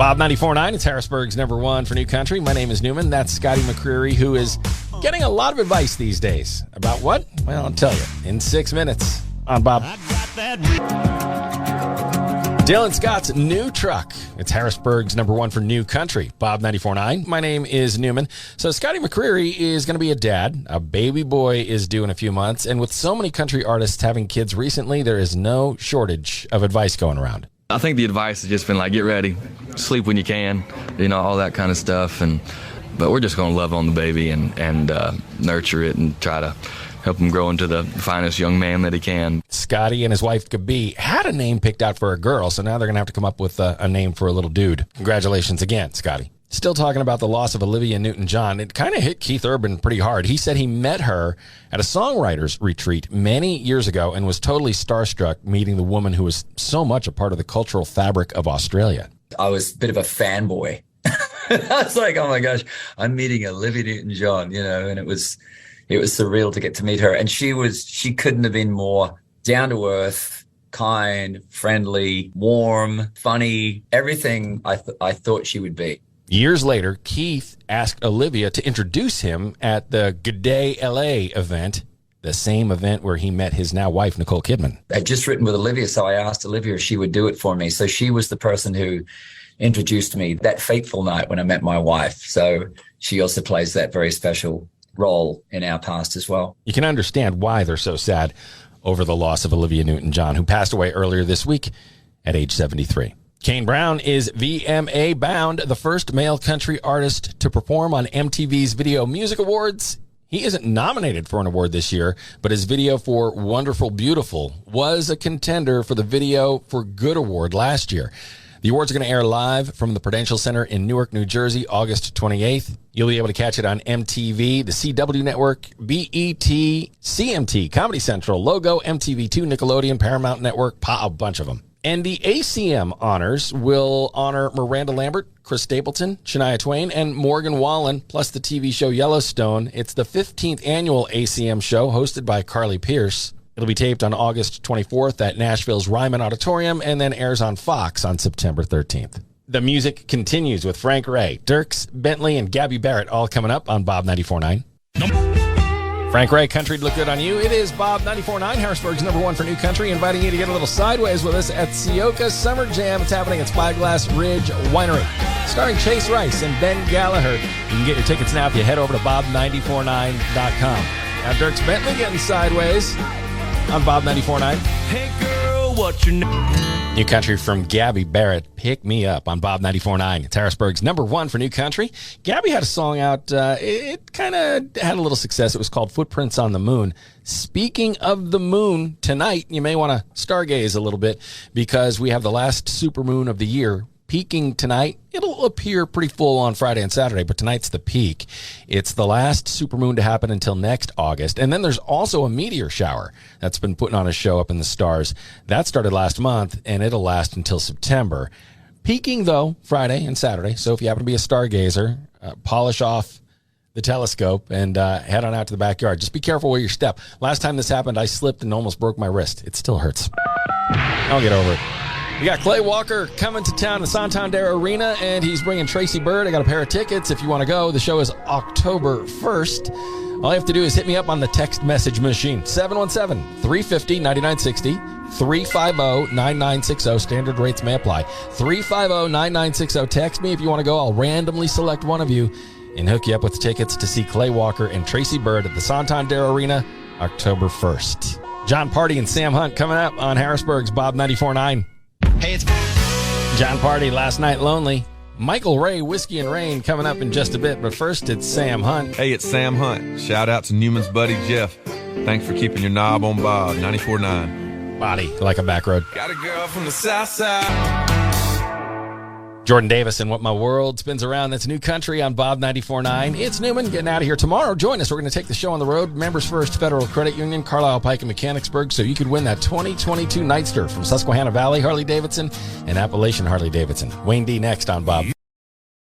Bob 94.9, it's Harrisburg's number one for new country. My name is Newman. That's Scotty McCreery, who is getting a lot of advice these days. About what? Well, I'll tell you in 6 minutes on Bob. Dylan Scott's new truck. It's Harrisburg's number one for new country. Bob 94.9. My name is Newman. So Scotty McCreery is going to be a dad. A baby boy is due in a few months. And with so many country artists having kids recently, there is no shortage of advice going around. I think the advice has just been like, get ready, sleep when you can, all that kind of stuff. But we're just going to love on the baby and nurture it and try to help him grow into the finest young man that he can. Scotty and his wife, Gabi, had a name picked out for a girl, so now they're going to have to come up with a name for a little dude. Congratulations again, Scotty. Still talking about the loss of Olivia Newton-John, it kind of hit Keith Urban pretty hard. He said he met her at a songwriters retreat many years ago and was totally starstruck meeting the woman who was so much a part of the cultural fabric of Australia. I was a bit of a fanboy. I was like, oh my gosh, I'm meeting Olivia Newton-John, and it was surreal to get to meet her. And she couldn't have been more down to earth, kind, friendly, warm, funny, everything I thought she would be. Years later, Keith asked Olivia to introduce him at the Good Day LA event, the same event where he met his now wife, Nicole Kidman. I'd just written with Olivia, so I asked Olivia if she would do it for me. So she was the person who introduced me that fateful night when I met my wife. So she also plays that very special role in our past as well. You can understand why they're so sad over the loss of Olivia Newton-John, who passed away earlier this week at age 73. Kane Brown is VMA bound, the first male country artist to perform on MTV's Video Music Awards. He isn't nominated for an award this year, but his video for Wonderful Beautiful was a contender for the Video for Good Award last year. The awards are going to air live from the Prudential Center in Newark, New Jersey, August 28th. You'll be able to catch it on MTV, the CW Network, BET, CMT, Comedy Central, Logo, MTV2, Nickelodeon, Paramount Network, a bunch of them. And the ACM honors will honor Miranda Lambert, Chris Stapleton, Shania Twain, and Morgan Wallen, plus the TV show Yellowstone. It's the 15th annual ACM show hosted by Carly Pierce. It'll be taped on August 24th at Nashville's Ryman Auditorium and then airs on Fox on September 13th. The music continues with Frank Ray, Dierks Bentley, and Gabby Barrett all coming up on Bob 94.9. Frank Ray, Country'd Look Good on You. It is Bob 94.9, Harrisburg's number one for new country, inviting you to get a little sideways with us at Sioka Summer Jam. It's happening at Spyglass Ridge Winery. Starring Chase Rice and Ben Gallagher. You can get your tickets now if you head over to bob949.com. Now, Dierks Bentley getting sideways on Bob 94.9. Hey girl, what's your name? New country from Gabby Barrett, Pick Me Up on Bob 94.9. It's Harrisburg's number one for new country. Gabby had a song out. It kind of had a little success. It was called Footprints on the Moon. Speaking of the moon, tonight you may want to stargaze a little bit because we have the last supermoon of the year peaking tonight. It'll appear pretty full on Friday and Saturday, but tonight's the peak. It's the last supermoon to happen until next August. And then there's also a meteor shower that's been putting on a show up in the stars. That started last month, and it'll last until September. Peaking, though, Friday and Saturday. So if you happen to be a stargazer, polish off the telescope and head on out to the backyard. Just be careful where you step. Last time this happened, I slipped and almost broke my wrist. It still hurts. I'll get over it. We got Clay Walker coming to town, the Santander Arena, and he's bringing Tracy Bird. I got a pair of tickets if you want to go. The show is October 1st. All you have to do is hit me up on the text message machine. 717-350-9960, 350-9960. Standard rates may apply. 350-9960. Text me if you want to go. I'll randomly select one of you and hook you up with tickets to see Clay Walker and Tracy Bird at the Santander Arena October 1st. John Party and Sam Hunt coming up on Harrisburg's Bob 94.9. Hey, it's John Party, Last Night Lonely. Michael Ray, Whiskey and Rain coming up in just a bit, but first it's Sam Hunt. Hey, it's Sam Hunt. Shout out to Newman's buddy Jeff. Thanks for keeping your knob on Bob 94.9. Body like a back road. Got a girl from the south side. Jordan Davis and What My World Spins Around. That's new country on Bob 94.9. It's Newman getting out of here tomorrow. Join us. We're going to take the show on the road. Members First Federal Credit Union, Carlisle, Pike, and Mechanicsburg, so you could win that 2022 Nightster from Susquehanna Valley Harley-Davidson and Appalachian Harley-Davidson. Wayne D. next on Bob.